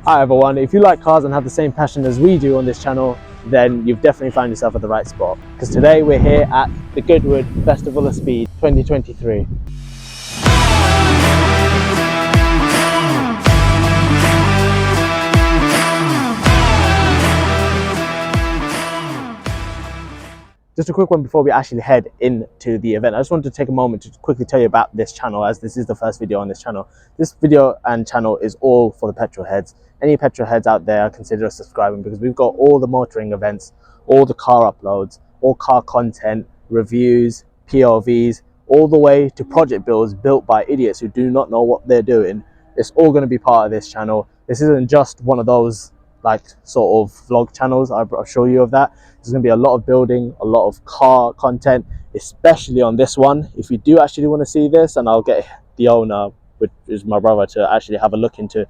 Hi everyone, if you like cars and have the same passion as we do on this channel, then you've definitely found yourself at the right spot. Because today we're here at the Goodwood Festival of Speed 2023. Just a quick one before we actually head into the event. I just wanted to take a moment to quickly tell you about this channel, as this is the first video on this channel. This video and channel is all for the petrol heads. Any petrol heads out there, consider subscribing, because we've got all the motoring events, all the car uploads, all car content, reviews, POVs, all the way to project builds built by idiots who do not know what they're doing. It's all going to be part of this channel. This isn't just one of those like sort of vlog channels. I'll show you of that. There's going to be a lot of building, a lot of car content, especially on this one. If you do actually want to see this, and I'll get the owner, which is my brother, to actually have a look into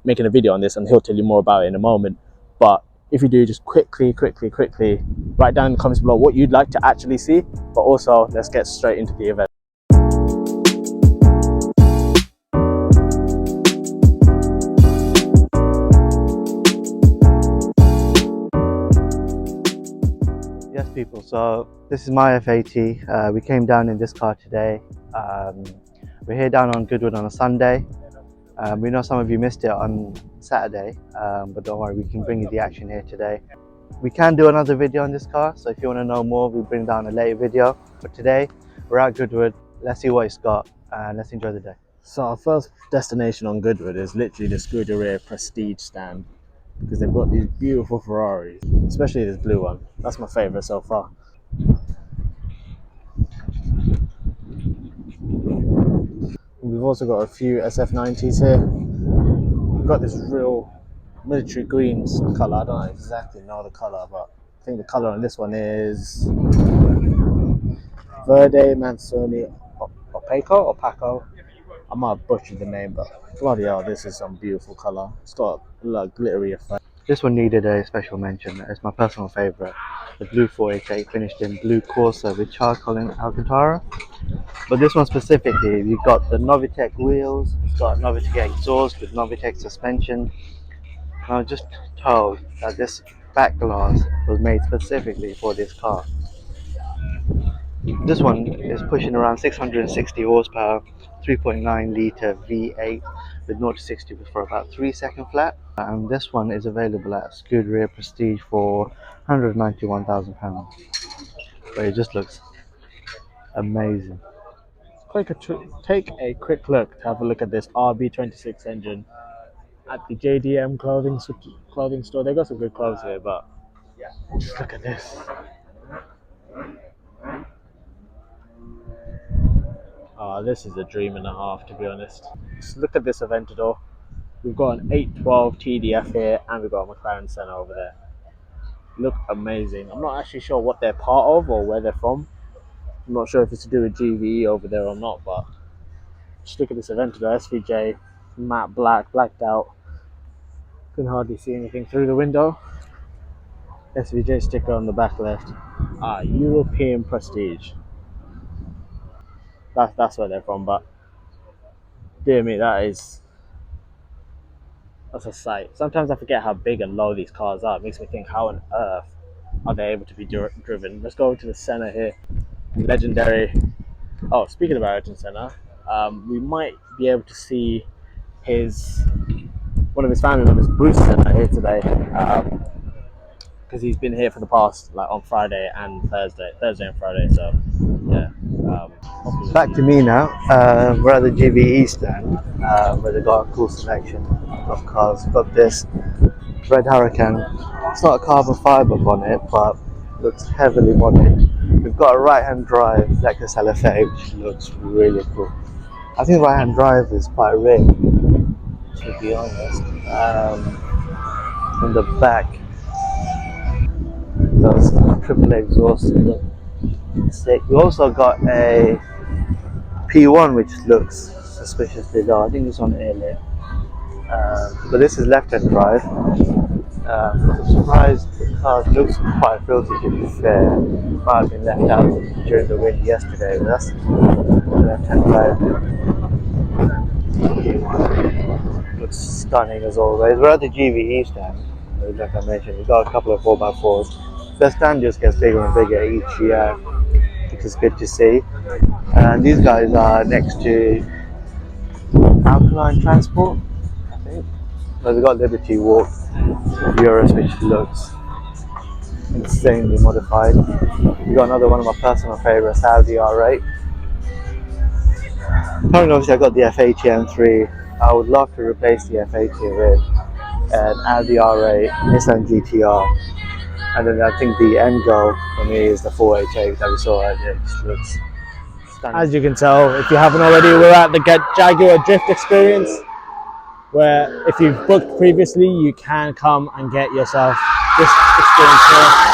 making a video on this, and he'll tell you more about it in a moment. But if you do, just quickly write down in the comments below what you'd like to actually see. But also, let's get straight into the event. Yes, people, so this is my F80. We came down in this car today. We're here down on Goodwood on a Sunday. We know some of you missed it on Saturday, but don't worry, we can bring you the action here today. We can do another video on this car, so if you want to know more, we'll bring down a later video. But today, we're at Goodwood. Let's see what it's got, and let's enjoy the day. So our first destination on Goodwood is literally the Scuderia Prestige stand, because they've got these beautiful Ferraris, especially this blue one. That's my favorite so far. We've also got a few SF90s here. We've got this real military green colour. I don't exactly know the colour, but I think the colour on this one is Verde Manzoni Opaco. I might have butchered the name, but bloody hell, this is some beautiful colour. It's got a lot glittery effect. This one needed a special mention. It's my personal favourite. The blue 488 finished in blue Corsa with charcoal and Alcantara. But this one specifically, you've got the Novitec wheels, it's got Novitec exhaust with Novitec suspension. And I was just told that this back glass was made specifically for this car. This one is pushing around 660 horsepower, 3.9 litre V8 with 0 to 60 for about 3 second flat. And this one is available at Scuderia Prestige for £191,000. But it just looks amazing. Take a quick look to have a look at this RB26 engine at the JDM clothing store. They got some good clothes here, but just look at this. Oh, this is a dream and a half, to be honest. Just look at this Aventador. We've got an 812 TDF here, and we've got a McLaren Senna over there. Look amazing. I'm not actually sure what they're part of or where they're from. I'm not sure if it's to do with GVE over there or not, but just look at this Aventador SVJ, matte black, blacked out. Can hardly see anything through the window. SVJ sticker on the back left. European Prestige. That's where they're from, but dear me, that's a sight. Sometimes I forget how big and low these cars are. It makes me think, how on earth are they able to be driven? Let's go to the Senna here. Legendary. Oh, speaking of Ayrton Senna, we might be able to see one of his family members, Bruce Senna, here today, because he's been here for the past, like, on Friday and Thursday and Friday. So yeah. Back to me now. We're at the GVE stand, where they got a cool selection of cars. Got this red Hurricane. It's not a carbon fibre bonnet, but looks heavily modded. We've got a right-hand drive Lexus LFA, which looks really cool. I think right-hand drive is quite rare, to be honest. In the back, those triple exhausts look sick. We also got a P1, which looks suspiciously low. I think it's on airlift, but this is left-hand drive. I'm surprised the car looks quite filthy, to be fair. Might have been left out during the wind yesterday, but that's the left-hand drive. looks stunning as always. We're at the GVE stand, like I mentioned. We've got a couple of 4x4s. The stand just gets bigger and bigger each year, which is good to see. And these guys are next to Alkaline Transport, I think. But we've got Liberty Walk Eurus, which looks insanely modified. We've got another one of my personal favourites, Audi R8. Currently, obviously, I got the F80 M3. I would love to replace the F80 with an Audi R8, Nissan GTR, and then I think the end goal for me is the 488 that we saw earlier. It just looks stunning. As you can tell, if you haven't already, we're at the Jaguar Drift Experience, where if you've booked previously, you can come and get yourself this experience here.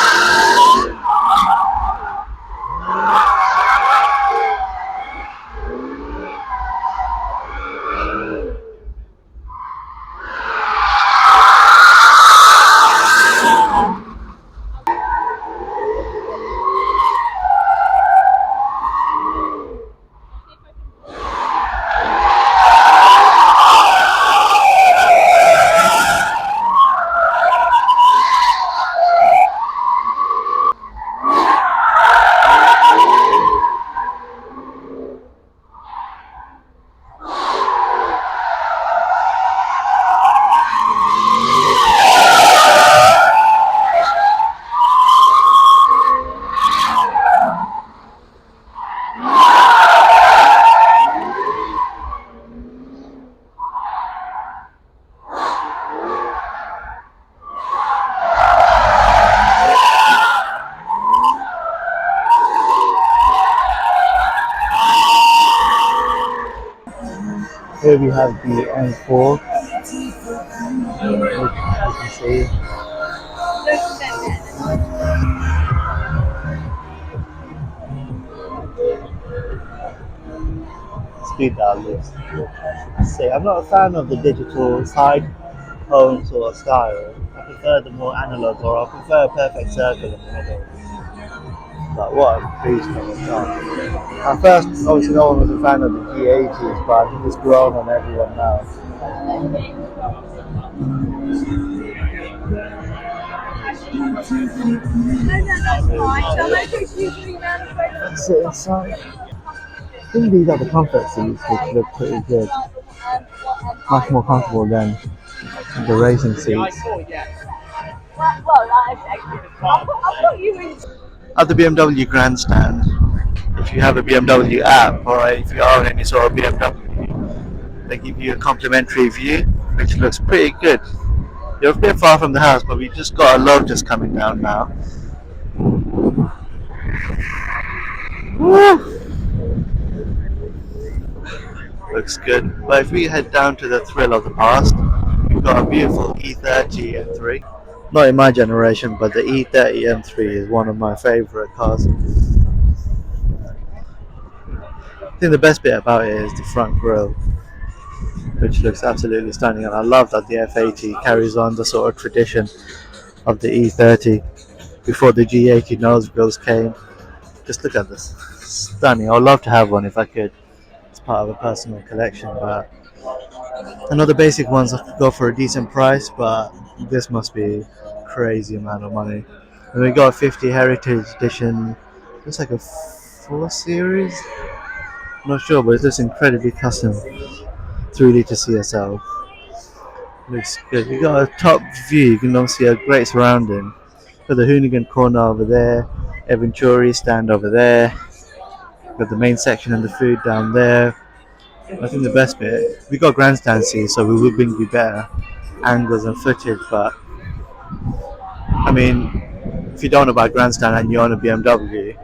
Here we have the M4, which you can see. Speed dial this. Say, I'm not a fan of the digital side cone sort of style. I prefer the more analog, or I prefer a perfect circle in the middle. But what a beast of a car. At first, obviously no one was a fan of the G80s, but I think it's grown on everyone now. Let's sit inside. I think these are the comfort seats, which look pretty good. Much more comfortable than the racing seats. At the BMW grandstand, if you have a BMW app or if you own any sort of BMW, they give you a complimentary view, which looks pretty good. You're a bit far from the house, but we just got a load just coming down now. Woo! Looks good. But if we head down to the thrill of the past, we've got a beautiful E30 M3. Not in my generation, but the E30 M3 is one of my favourite cars. I think the best bit about it is the front grille, which looks absolutely stunning, and I love that the F80 carries on the sort of tradition of the E30 before the G80 nose grills came. Just look at this, stunning. I'd love to have one if I could. It's part of a personal collection, but I know the basic ones go for a decent price, but this must be a crazy amount of money. And we got a 50 Heritage Edition, looks like a 4 Series, I'm not sure, but it looks incredibly custom, 3 litre CSL. Looks good. You got a top view, you can obviously see a great surrounding. Got the Hoonigan corner over there, Eventuri stand over there, got the main section and the food down there. I think the best bit, we got grandstand seats, so we will bring you better angles and footage, but I mean, if you don't know about grandstand and you own a BMW,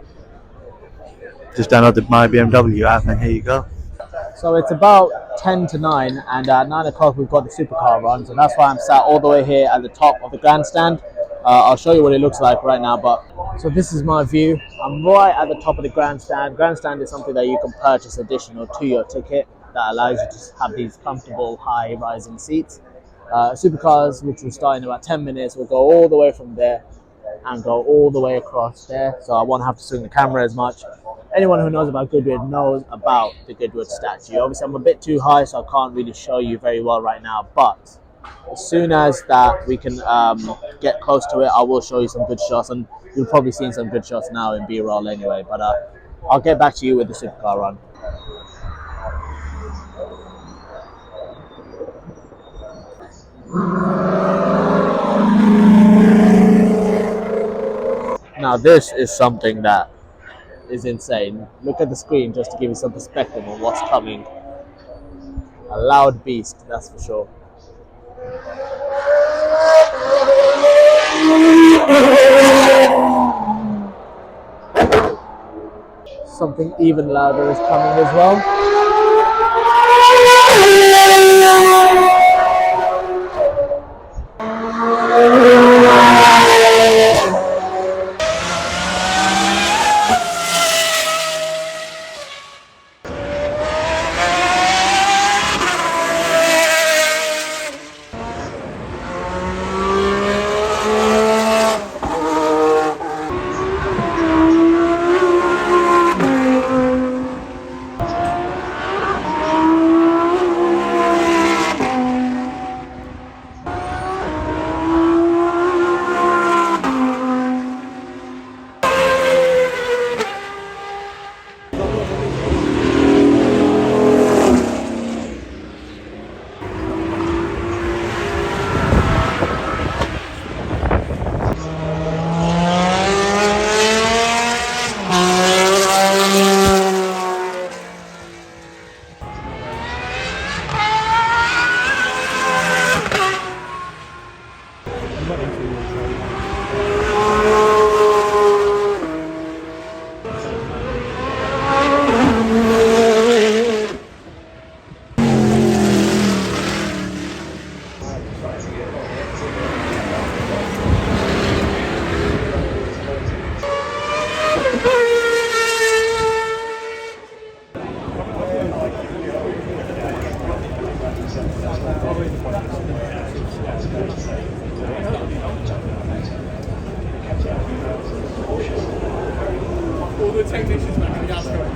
just download the My BMW app and here you go. So it's about 10 to 9, and at 9 o'clock we've got the Supercar run, so that's why I'm sat all the way here at the top of the grandstand. I'll show you what it looks like right now, so this is my view. I'm right at the top of the grandstand. Grandstand is something that you can purchase additional to your ticket that allows you to have these comfortable high rising seats. Supercars, which will start in about 10 minutes, will go all the way from there and go all the way across there, so I won't have to swing the camera as much. anyone who knows about Goodwood knows about the Goodwood statue. Obviously, I'm a bit too high, so I can't really show you very well right now. But as soon as that we can get close to it, I will show you some good shots, and you'll probably see some good shots now in B-roll anyway. But I'll get back to you with the supercar run. Now this is something that is insane. Look at the screen just to give you some perspective on what's coming. A loud beast, that's for sure. Something even louder is coming as well. All the technicians back in the outskirts.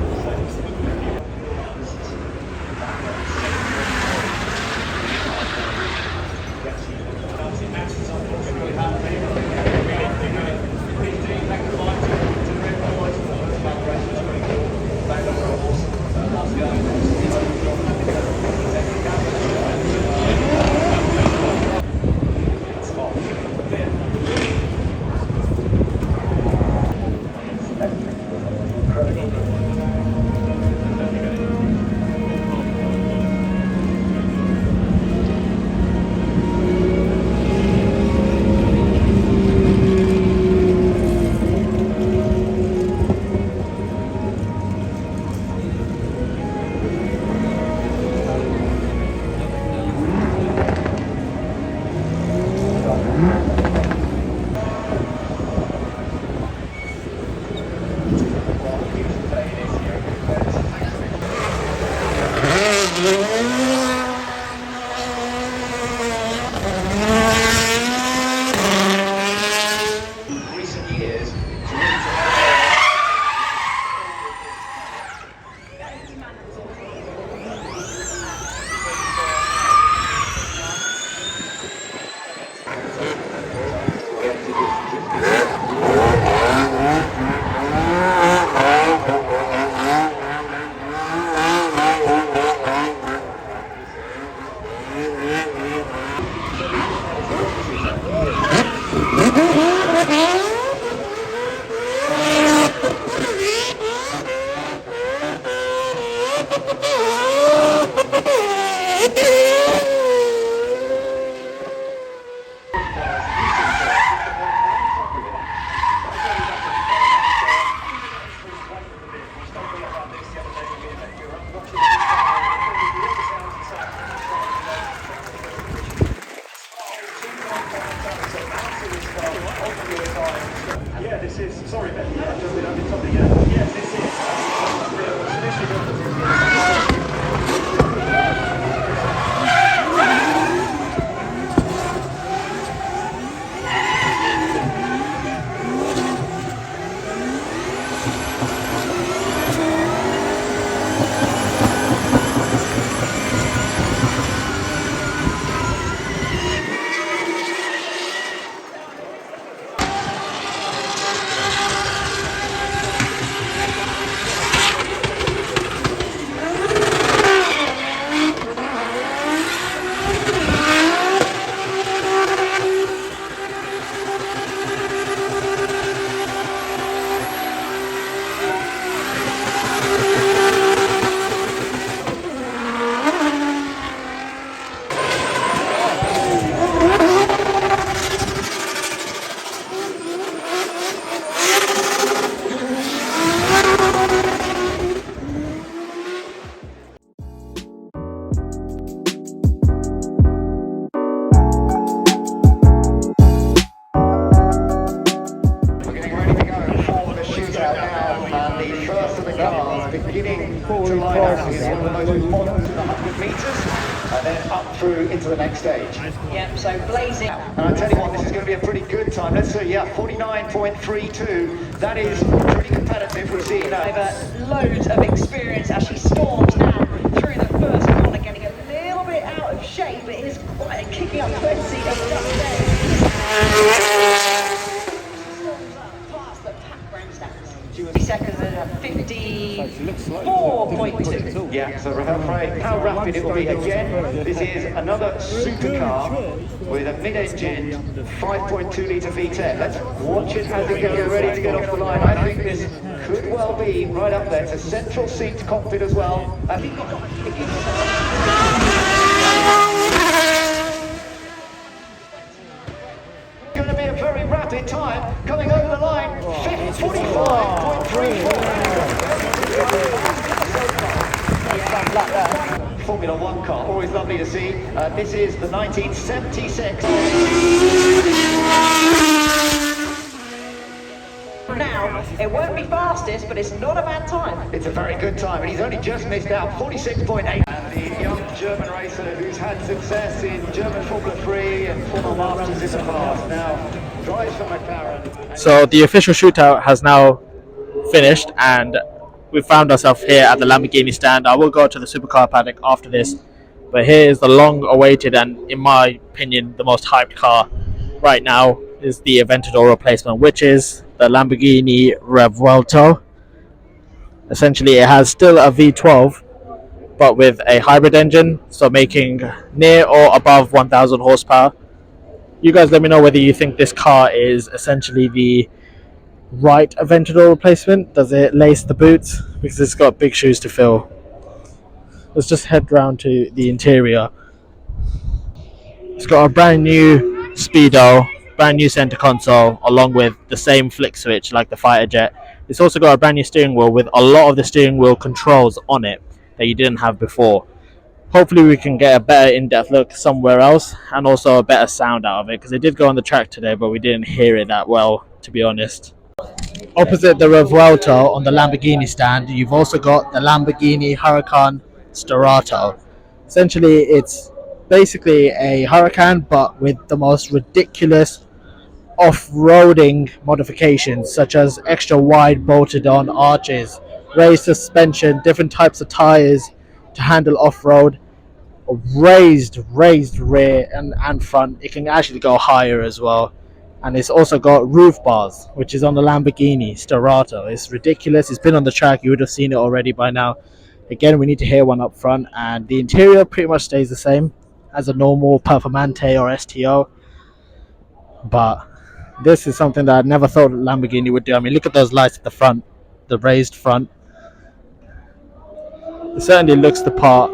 one of the most modern 100 metres, and then up through into the next stage. Yeah, so blazing. And I tell you what, this is going to be a pretty good time. Let's see, yeah, 49.32. That is pretty competitive. We've seen Loads of experience as she storms now through the first corner, getting a little bit out of shape, but it is quite kicking up plenty of dust there. Past the Paddock grandstands. 50 seconds and 54.2. yeah, so how rapid it will be again. This is another supercar with a mid-engine 5.2 litre V10. Let's watch it as it gets ready to get off the line. I think this could well be right up there. It's a central seat cockpit as well. Going to be a very rapid time coming over the line. 45.34. Formula One car, always lovely to see. This is the 1976. Now, it won't be fastest, but it's not a bad time. It's a very good time, and he's only just missed out, 46.8. And the young German racer who's had success in German Formula 3 and Formula Masters in the past, now drives for McLaren. So the official shootout has now finished, and we found ourselves here at the Lamborghini stand. I will go to the Supercar paddock after this, but here is the long-awaited and, in my opinion, the most hyped car right now is the Aventador replacement, which is the Lamborghini Revuelto. Essentially, it has still a V12, but with a hybrid engine, so making near or above 1,000 horsepower. You guys let me know whether you think this car is essentially the right Aventador replacement. Does it lace the boots? Because it's got big shoes to fill. Let's just head round to the interior. It's got a brand new speedo, brand new center console, along with the same flick switch like the fighter jet. It's also got a brand new steering wheel with a lot of the steering wheel controls on it that you didn't have before. Hopefully we can get a better in-depth look somewhere else, and also a better sound out of it, because it did go on the track today, but we didn't hear it that well, to be honest. Opposite the Revuelto on the Lamborghini stand, you've also got the Lamborghini Huracan Starato. Essentially, it's basically a Huracan, but with the most ridiculous off-roading modifications, such as extra wide bolted on arches, raised suspension, different types of tires to handle off-road, raised rear and front. It can actually go higher as well, and it's also got roof bars, which is on the Lamborghini Starato. It's ridiculous. It's been on the track. You would have seen it already by now. Again, we need to hear one up front, and the interior pretty much stays the same as a normal Performante or STO, but this is something that I never thought Lamborghini would do. I mean, look at those lights at the front, the raised front. It certainly looks the part.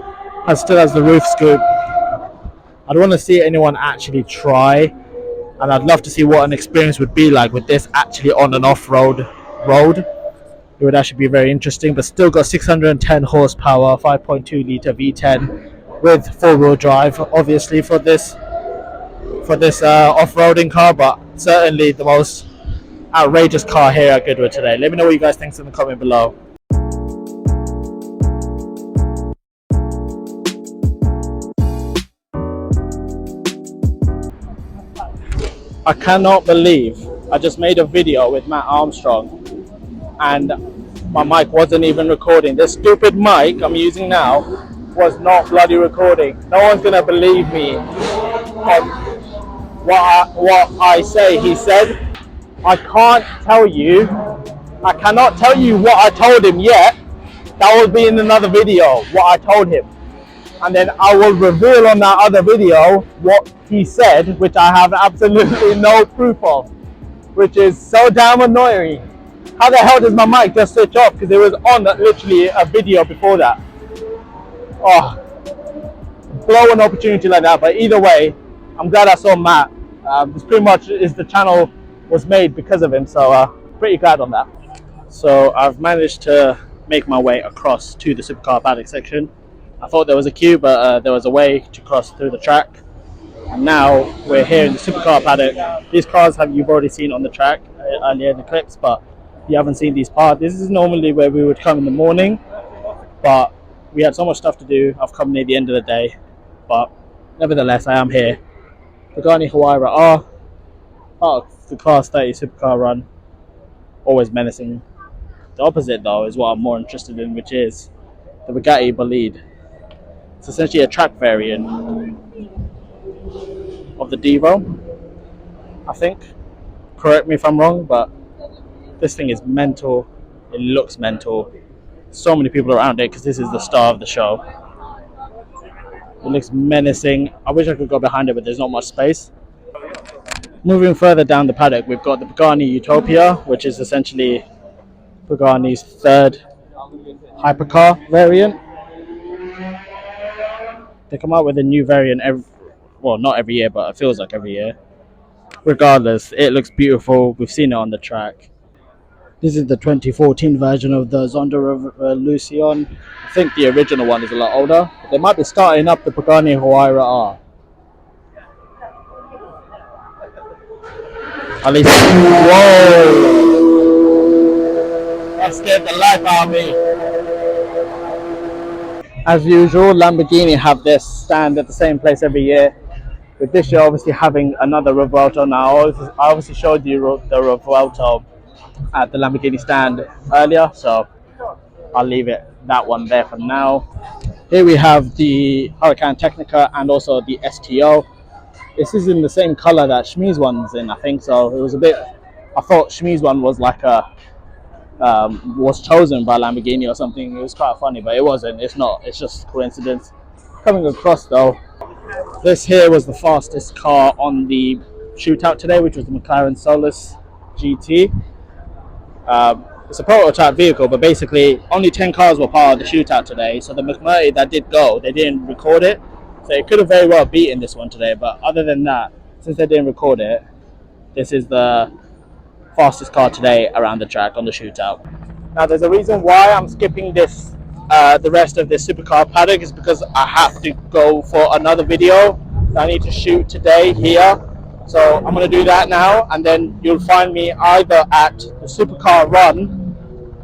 It still has the roof scoop. I'd want to see anyone actually try, and I'd love to see what an experience would be like with this actually on an off-road road. It would actually be very interesting, but still got 610 horsepower, 5.2 litre V10 with four-wheel drive, obviously for this off-roading car, but certainly the most outrageous car here at Goodwood today. Let me know what you guys think in the comment below. I cannot believe I just made a video with Matt Armstrong and my mic wasn't even recording. This stupid mic I'm using now was not bloody recording. No one's gonna believe me on what I say. He said, I cannot tell you what I told him yet. That will be in another video, what I told him. And then I will reveal on that other video what he said, which I have absolutely no proof of, which is so damn annoying. How the hell does my mic just switch off? Because it was on literally a video before that. Oh, blow an opportunity like that. But either way, I'm glad I saw Matt. This pretty much is the channel was made because of him, so pretty glad on that. So I've managed to make my way across to the Supercar paddock section. I thought there was a queue, but there was a way to cross through the track. And now we're here in the Supercar paddock. These cars you've already seen on the track earlier in the clips, but you haven't seen these parts. This is normally where we would come in the morning, but We had so much stuff to do. I've come near the end of the day, but nevertheless, I am here. Pagani Huayra R, part of the Class 30 Supercar run, always menacing. The opposite, though, is what I'm more interested in, which is the Bugatti Bolide. It's essentially a track variant of the Devo, I think. Correct me if I'm wrong, but this thing is mental. It looks mental. So many people around it because this is the star of the show. It looks menacing. I wish I could go behind it, but there's not much space. Moving further down the paddock, we've got the Pagani Utopia, which is essentially Pagani's third hypercar variant. They come out with a new variant well, not every year, but it feels like every year. Regardless, it looks beautiful. We've seen it on the track. This is the 2014 version of the Zonda Revolution. I think the original one is a lot older. They might be starting up the Pagani Huayra R. At least, whoa! That scared the life out of me. As usual, Lamborghini have their stand at the same place every year. With this year obviously having another Revuelto now. I obviously showed you the Revuelto at the Lamborghini stand earlier, so I'll leave that one there for now. Here we have the Huracan Technica and also the STO. This is in the same color that Shmi's one's in, I think, so it was a bit, I thought Shmi's one was like was chosen by Lamborghini or something. It was quite funny, but it wasn't. It's not. It's just coincidence. Coming across though, this here was the fastest car on the shootout today, which was the McLaren Solus GT. It's a prototype vehicle, but basically only 10 cars were part of the shootout today. So the McMurray that did go, they didn't record it. So it could have very well beaten this one today. But other than that, since they didn't record it, this is the fastest car today around the track on the shootout. Now there's a reason why I'm skipping this, the rest of this Supercar Paddock, is because I have to go for another video that I need to shoot today here. So I'm going to do that now, and then you'll find me either at the Supercar Run,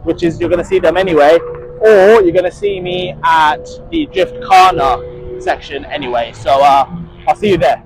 which is, you're going to see them anyway, or you're going to see me at the Drift Corner section anyway. So I'll see you there.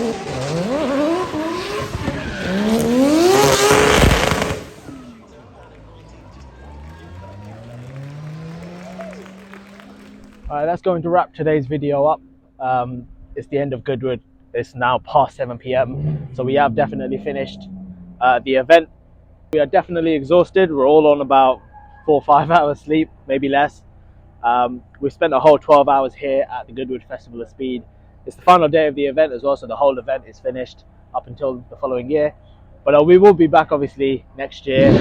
Alright, that's going to wrap today's video up. It's the end of Goodwood. It's now past 7 p.m. So we have definitely finished the event. We are definitely exhausted. We're all on about 4 or 5 hours sleep, maybe less. We spent a whole 12 hours here at the Goodwood Festival of Speed. It's the final day of the event as well, so the whole event is finished up until the following year. But we will be back obviously next year.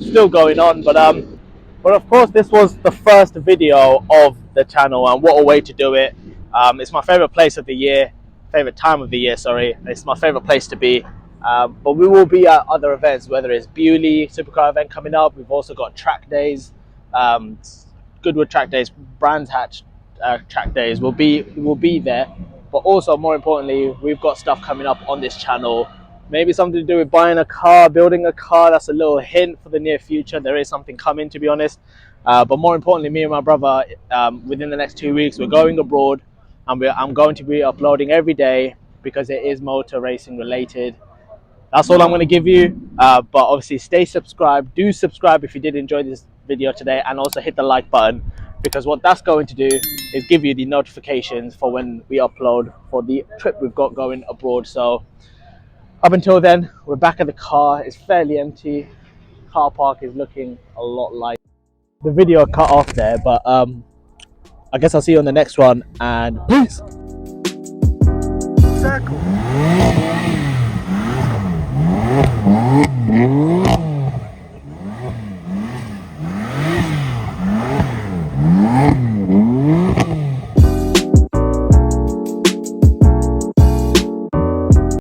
Still going on, but of course this was the first video of the channel, and what a way to do it. It's my favorite place of the year, favorite time of the year, sorry. It's my favorite place to be. But we will be at other events, whether it's Bewley Supercar event coming up. We've also got track days, Goodwood track days, Brands Hatch track days. We'll be there. But also, more importantly, we've got stuff coming up on this channel. Maybe something to do with buying a car, building a car. That's a little hint for the near future. There is something coming, to be honest. But more importantly, me and my brother, within the next 2 weeks, we're going abroad, and I'm going to be uploading every day because it is motor racing related. That's all I'm going to give you. But obviously, stay subscribed. Do subscribe if you did enjoy this video today, and also hit the like button, because what that's going to do is give you the notifications for when we upload for the trip we've got going abroad. So up until then, we're back at the car. It's fairly empty. Car park is looking a lot like the video cut off there, but I guess I'll see you on the next one, and peace. Circle.